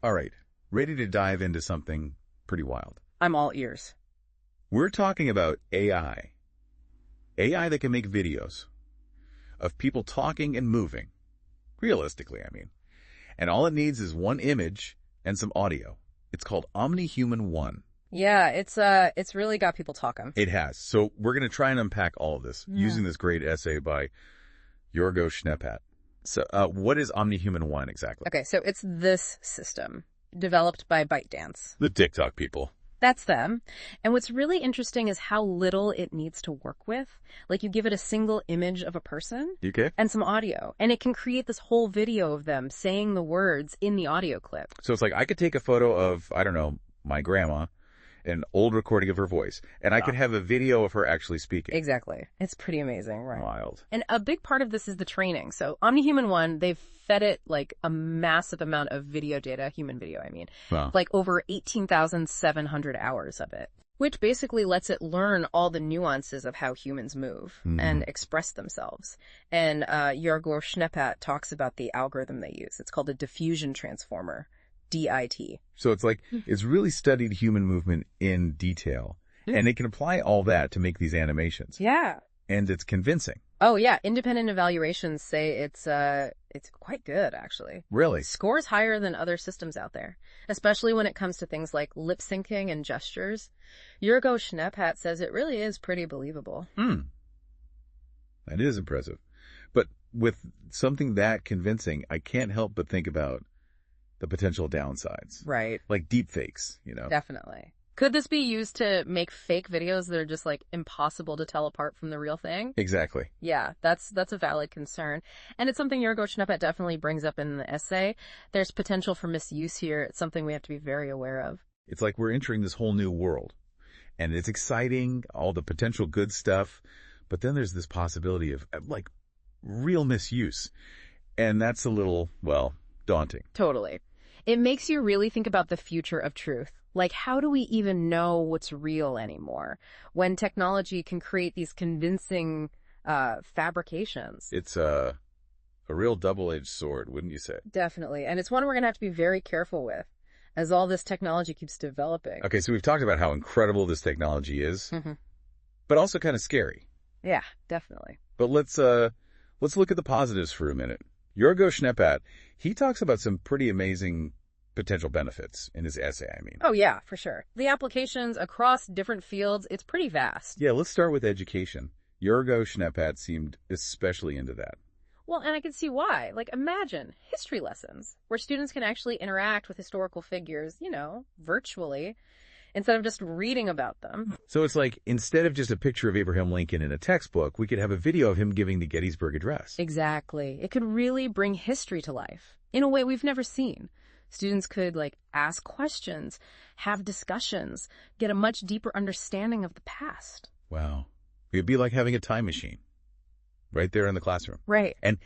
All right, ready to dive into something pretty wild. I'm all ears. We're talking about AI. AI that can make videos of people talking and moving. Realistically, I mean. And all it needs is one image and some audio. It's called OmniHuman-1. Yeah, it's really got people talking. It has. So we're going to try and unpack all of this using this great essay by Jörg-Owe. So what is OmniHuman-1 exactly? Okay, so it's this system developed by ByteDance. The TikTok people. That's them. And what's really interesting is how little it needs to work with. Like, you give it a single image of a person Okay. and some audio, and it can create this whole video of them saying the words in the audio clip. So it's like I could take a photo of, I don't know, my grandma, an old recording of her voice, and I could have a video of her actually speaking. Exactly. It's pretty amazing, right? Wild. And a big part of this is the training. So OmniHuman-1, they've fed it like a massive amount of video data, human video, I mean, Wow. like over 18,700 hours of it, which basically lets it learn all the nuances of how humans move and express themselves. And Jörg-Owe talks about the algorithm they use. It's called a diffusion transformer, DIT. So it's like it's really studied human movement in detail, and it can apply all that to make these animations. Yeah. And it's convincing. Oh, yeah. Independent evaluations say it's quite good, actually. Really? Scores higher than other systems out there, especially when it comes to things like lip syncing and gestures. Jörg-Owe says it really is pretty believable. That is impressive. But with something that convincing, I can't help but think about the potential downsides. Right. Like deep fakes, you know? Definitely. Could this be used to make fake videos that are just like impossible to tell apart from the real thing? Exactly. Yeah, that's a valid concern. And it's something Jörg-Owe definitely brings up in the essay. There's potential for misuse here. It's something we have to be very aware of. It's like we're entering this whole new world. And it's exciting, all the potential good stuff. But then there's this possibility of like real misuse. And that's a little, well, daunting. Totally. It makes you really think about the future of truth. Like, how do we even know what's real anymore when technology can create these convincing fabrications? It's a real double-edged sword, wouldn't you say? Definitely. And it's one we're going to have to be very careful with as all this technology keeps developing. Okay, so we've talked about how incredible this technology is, but also kind of scary. Yeah, definitely. But let's look at the positives for a minute. Jörg-Owe, he talks about some pretty amazing potential benefits in his essay, I mean. Oh, yeah, for sure. The applications across different fields, it's pretty vast. Yeah, let's start with education. Jörg-Owe seemed especially into that. Well, and I can see why. Like, imagine history lessons where students can actually interact with historical figures, you know, virtually, instead of just reading about them. So it's like, instead of just a picture of Abraham Lincoln in a textbook, we could have a video of him giving the Gettysburg Address. Exactly. It could really bring history to life in a way we've never seen. Students could, like, ask questions, have discussions, get a much deeper understanding of the past. Wow. It'd be like having a time machine right there in the classroom. Right. And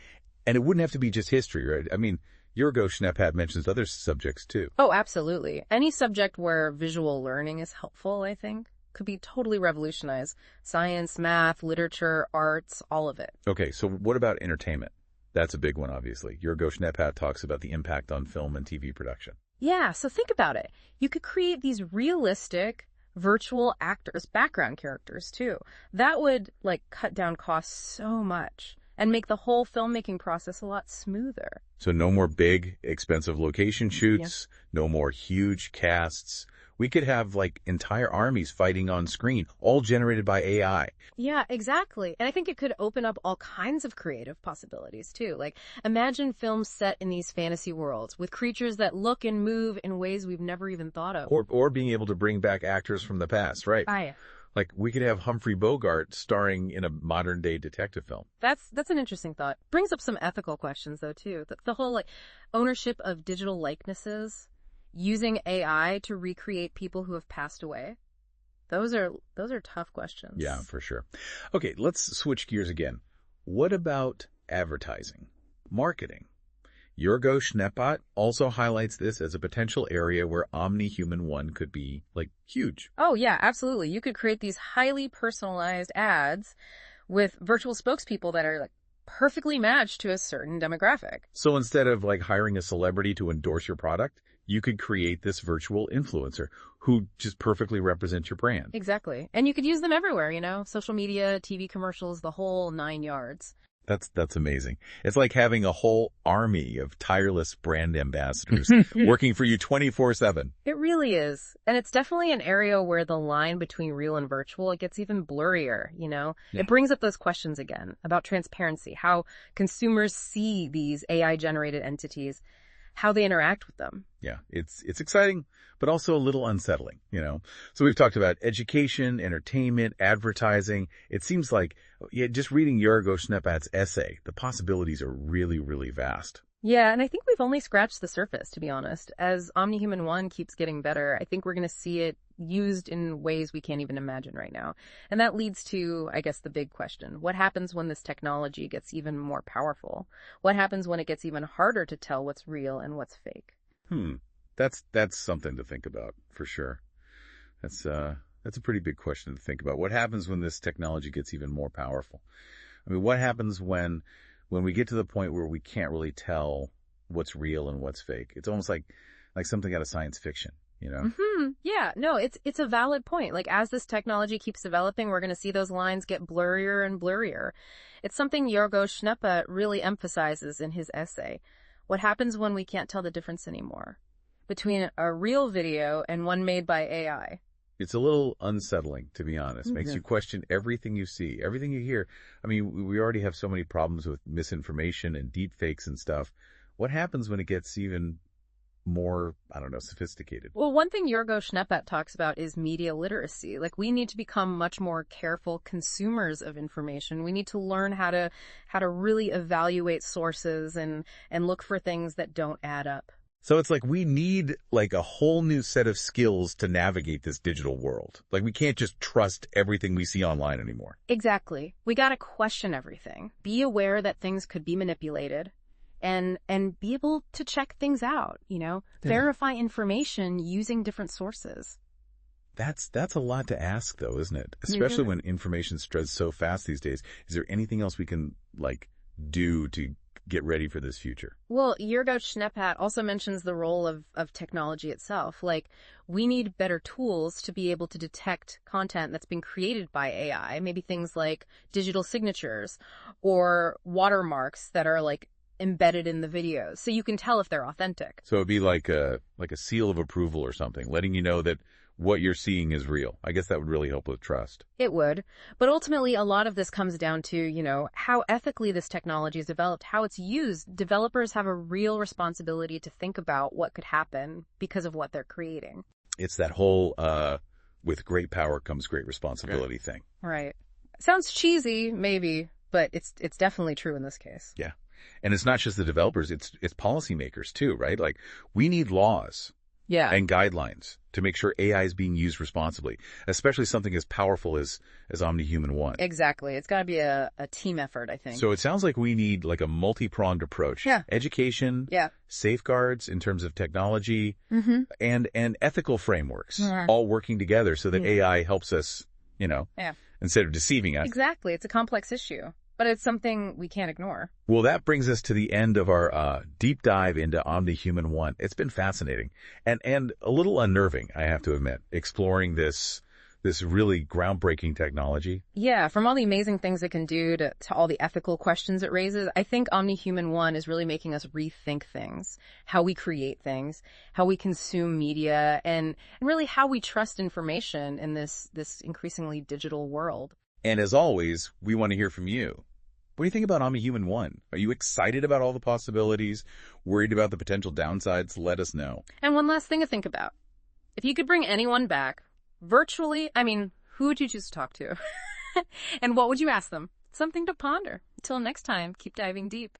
it wouldn't have to be just history, right? I mean, Jörg-Owe mentions other subjects too. Oh, absolutely. Any subject where visual learning is helpful, I think, could be totally revolutionized. Science, math, literature, arts, all of it. Okay, so what about entertainment? That's a big one, obviously. Jörg-Owe talks about the impact on film and TV production. Yeah, so think about it. You could create these realistic virtual actors, background characters, too. That would, like, cut down costs so much and make the whole filmmaking process a lot smoother. So no more big, expensive location shoots, no more huge casts. We could have, like, entire armies fighting on screen, all generated by AI. Yeah, exactly. And I think it could open up all kinds of creative possibilities, too. Like, imagine films set in these fantasy worlds with creatures that look and move in ways we've never even thought of. Or being able to bring back actors from the past, right? Like, we could have Humphrey Bogart starring in a modern-day detective film. That's an interesting thought. Brings up some ethical questions, though, too. The whole, like, ownership of digital likenesses, using AI to recreate people who have passed away. Those are tough questions. Yeah, for sure. Okay, let's switch gears again. What about advertising, marketing? Jörg-Owe also highlights this as a potential area where OmniHuman-1 could be, like, huge. Oh, yeah, absolutely. You could create these highly personalized ads with virtual spokespeople that are, like, perfectly matched to a certain demographic. So instead of, like, hiring a celebrity to endorse your product, you could create this virtual influencer who just perfectly represents your brand. Exactly. And you could use them everywhere, social media, TV commercials, the whole 9 yards. That's amazing. It's like having a whole army of tireless brand ambassadors working for you 24/7. It really is. And it's definitely an area where the line between real and virtual, it gets even blurrier, Yeah. It brings up those questions again about transparency, how consumers see these AI-generated entities, how they interact with them. Yeah, it's exciting, but also a little unsettling, So we've talked about education, entertainment, advertising. It seems like, just reading Jörg-Owe essay, the possibilities are really, really vast. Yeah, and I think we've only scratched the surface, to be honest. As OmniHuman-1 keeps getting better, I think we're going to see it used in ways we can't even imagine right now. And that leads to, I guess, the big question. What happens when this technology gets even more powerful? What happens when it gets even harder to tell what's real and what's fake? That's something to think about, for sure. That's a pretty big question to think about. What happens when this technology gets even more powerful? I mean, what happens when we get to the point where we can't really tell what's real and what's fake? It's almost like something out of science fiction, Yeah, no, it's a valid point. Like, as this technology keeps developing, we're going to see those lines get blurrier and blurrier. It's something Jörg-Owe really emphasizes in his essay. What happens when we can't tell the difference anymore between a real video and one made by AI? It's a little unsettling, to be honest. Makes you question everything you see, everything you hear. I mean, we already have so many problems with misinformation and deep fakes and stuff. What happens when it gets even more, sophisticated? Well, one thing Jörg-Owe talks about is media literacy. Like, we need to become much more careful consumers of information. We need to learn how to really evaluate sources and look for things that don't add up. So it's like we need a whole new set of skills to navigate this digital world. Like, we can't just trust everything we see online anymore. Exactly. We got to question everything. Be aware that things could be manipulated and be able to check things out, verify information using different sources. That's a lot to ask, though, isn't it? Especially when information spreads so fast these days. Is there anything else we can do to get ready for this future? Well, Jörg-Owe also mentions the role of technology itself. Like, we need better tools to be able to detect content that's been created by AI. Maybe things like digital signatures or watermarks that are embedded in the videos, so you can tell if they're authentic. So it'd be like a seal of approval or something, letting you know that what you're seeing is real. I guess that would really help with trust. It would. But ultimately, a lot of this comes down to, how ethically this technology is developed, how it's used. Developers have a real responsibility to think about what could happen because of what they're creating. It's that whole, with great power comes great responsibility thing. Right. Sounds cheesy, maybe, but it's definitely true in this case. Yeah. And it's not just the developers, it's policymakers too, right? Like, we need laws. Yeah. And guidelines to make sure AI is being used responsibly, especially something as powerful as OmniHuman-1. Exactly. It's got to be a team effort, I think. So it sounds like we need a multi-pronged approach. Yeah. Education, safeguards in terms of technology, and ethical frameworks, all working together so that AI helps us, instead of deceiving us. Exactly. It's a complex issue. But it's something we can't ignore. Well, that brings us to the end of our deep dive into OmniHuman-1. It's been fascinating and a little unnerving, I have to admit, exploring this really groundbreaking technology. Yeah, from all the amazing things it can do to all the ethical questions it raises, I think OmniHuman-1 is really making us rethink things, how we create things, how we consume media, and really how we trust information in this increasingly digital world. And as always, we want to hear from you. What do you think about OmniHuman-1? Are you excited about all the possibilities? Worried about the potential downsides? Let us know. And one last thing to think about. If you could bring anyone back, virtually, who would you choose to talk to? And what would you ask them? Something to ponder. Until next time, keep diving deep.